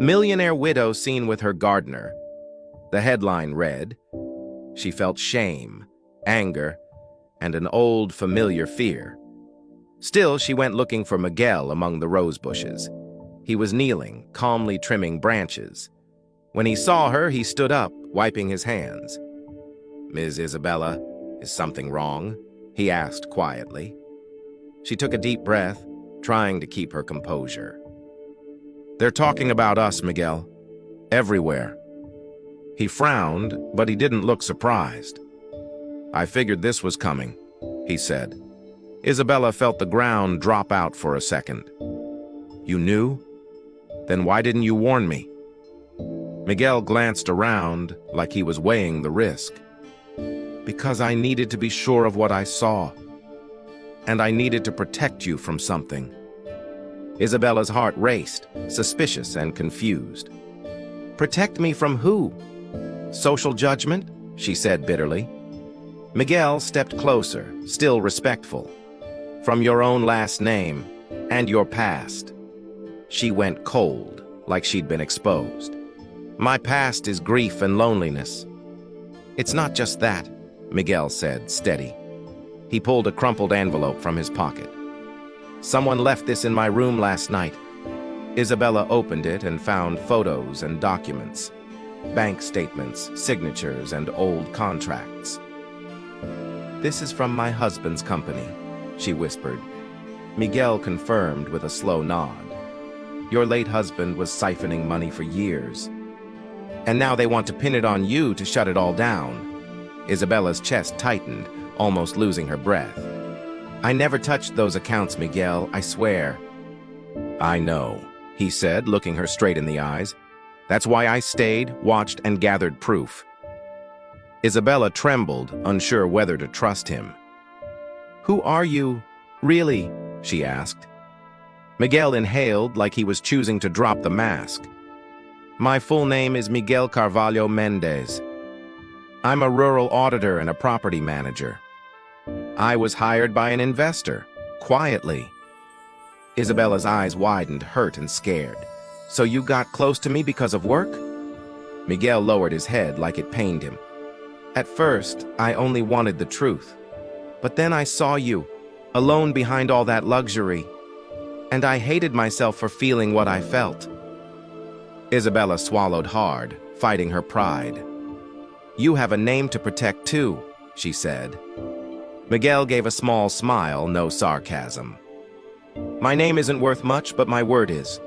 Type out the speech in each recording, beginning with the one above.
Millionaire widow seen with her gardener. The headline read, "She felt shame, anger, and an old familiar fear." Still, she went looking for Miguel among the rose bushes. He was kneeling, calmly trimming branches. When he saw her, he stood up, wiping his hands. "Ms. Isabella, is something wrong?" he asked quietly. She took a deep breath, trying to keep her composure. "They're talking about us, Miguel. Everywhere." He frowned, but he didn't look surprised. "I figured this was coming," he said. Isabella felt the ground drop out for a second. "You knew? Then why didn't you warn me?" Miguel glanced around like he was weighing the risk. "Because I needed to be sure of what I saw. And I needed to protect you from something." Isabella's heart raced, suspicious and confused. "Protect me from who? Social judgment?" she said bitterly. Miguel stepped closer, still respectful. "From your own last name and your past." She went cold, like she'd been exposed. "My past is grief and loneliness." "It's not just that," Miguel said, steady. He pulled a crumpled envelope from his pocket. "Someone left this in my room last night." Isabella opened it and found photos and documents, bank statements, signatures, and old contracts. "This is from my husband's company," she whispered. Miguel confirmed with a slow nod. "Your late husband was siphoning money for years. And now they want to pin it on you to shut it all down." Isabella's chest tightened, almost losing her breath. "I never touched those accounts, Miguel, I swear." "I know," he said, looking her straight in the eyes. "That's why I stayed, watched, and gathered proof." Isabella trembled, unsure whether to trust him. "Who are you, really?" she asked. Miguel inhaled like he was choosing to drop the mask. "My full name is Miguel Carvalho Mendez. I'm a rural auditor and a property manager. I was hired by an investor, quietly." Isabella's eyes widened, hurt and scared. "So you got close to me because of work?" Miguel lowered his head like it pained him. "At first, I only wanted the truth. But then I saw you, alone behind all that luxury. And I hated myself for feeling what I felt." Isabella swallowed hard, fighting her pride. "You have a name to protect too," she said. Miguel gave a small smile, no sarcasm. "My name isn't worth much, but my word is."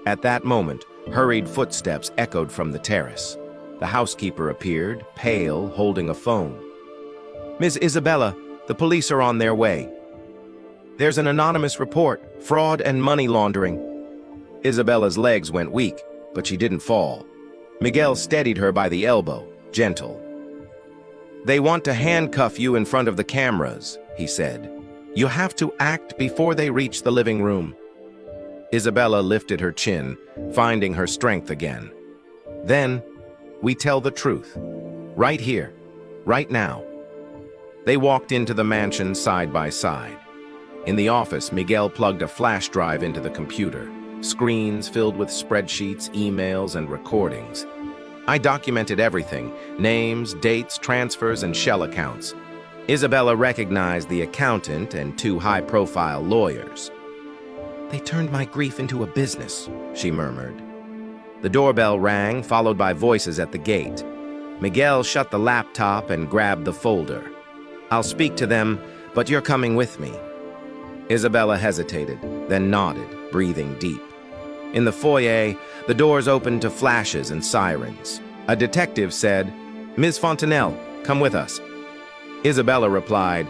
At that moment, hurried footsteps echoed from the terrace. The housekeeper appeared, pale, holding a phone. "Miss Isabella, the police are on their way. There's an anonymous report, fraud and money laundering." Isabella's legs went weak, but she didn't fall. Miguel steadied her by the elbow, gentle. "They want to handcuff you in front of the cameras," he said. "You have to act before they reach the living room." Isabella lifted her chin, finding her strength again. "Then, we tell the truth. Right here, right now." They walked into the mansion side by side. In the office, Miguel plugged a flash drive into the computer, screens filled with spreadsheets, emails, and recordings. "I documented everything, names, dates, transfers, and shell accounts." Isabella recognized the accountant and two high-profile lawyers. "They turned my grief into a business," she murmured. The doorbell rang, followed by voices at the gate. Miguel shut the laptop and grabbed the folder. "I'll speak to them, but you're coming with me." Isabella hesitated, then nodded, breathing deep. In the foyer, the doors opened to flashes and sirens. A detective said, "Ms. Fontanelle, come with us." Isabella replied,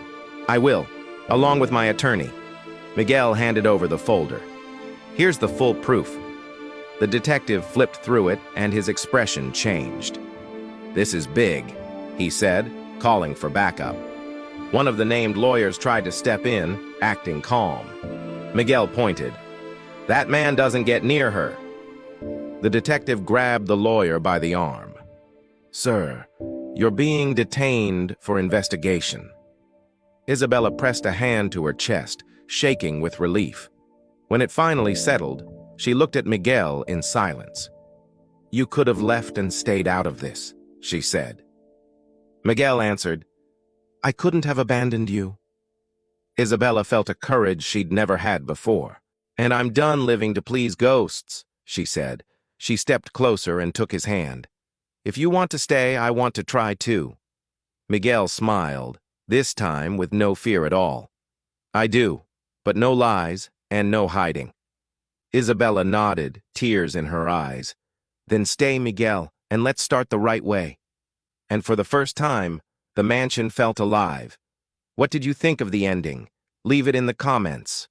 "I will, along with my attorney." Miguel handed over the folder. "Here's the full proof." The detective flipped through it, and his expression changed. "This is big," he said, calling for backup. One of the named lawyers tried to step in, acting calm. Miguel pointed. "That man doesn't get near her." The detective grabbed the lawyer by the arm. "Sir, you're being detained for investigation." Isabella pressed a hand to her chest, shaking with relief. When it finally settled, She looked at Miguel in silence. "You could have left and stayed out of this," she said. Miguel answered, "I couldn't have abandoned you." Isabella felt a courage she'd never had before. "And I'm done living to please ghosts," she said. She stepped closer and took his hand. "If you want to stay, I want to try too." Miguel smiled, this time with no fear at all. "I do, but no lies and no hiding." Isabella nodded, tears in her eyes. "Then stay, Miguel, and let's start the right way." And for the first time, the mansion felt alive. What did you think of the ending? Leave it in the comments.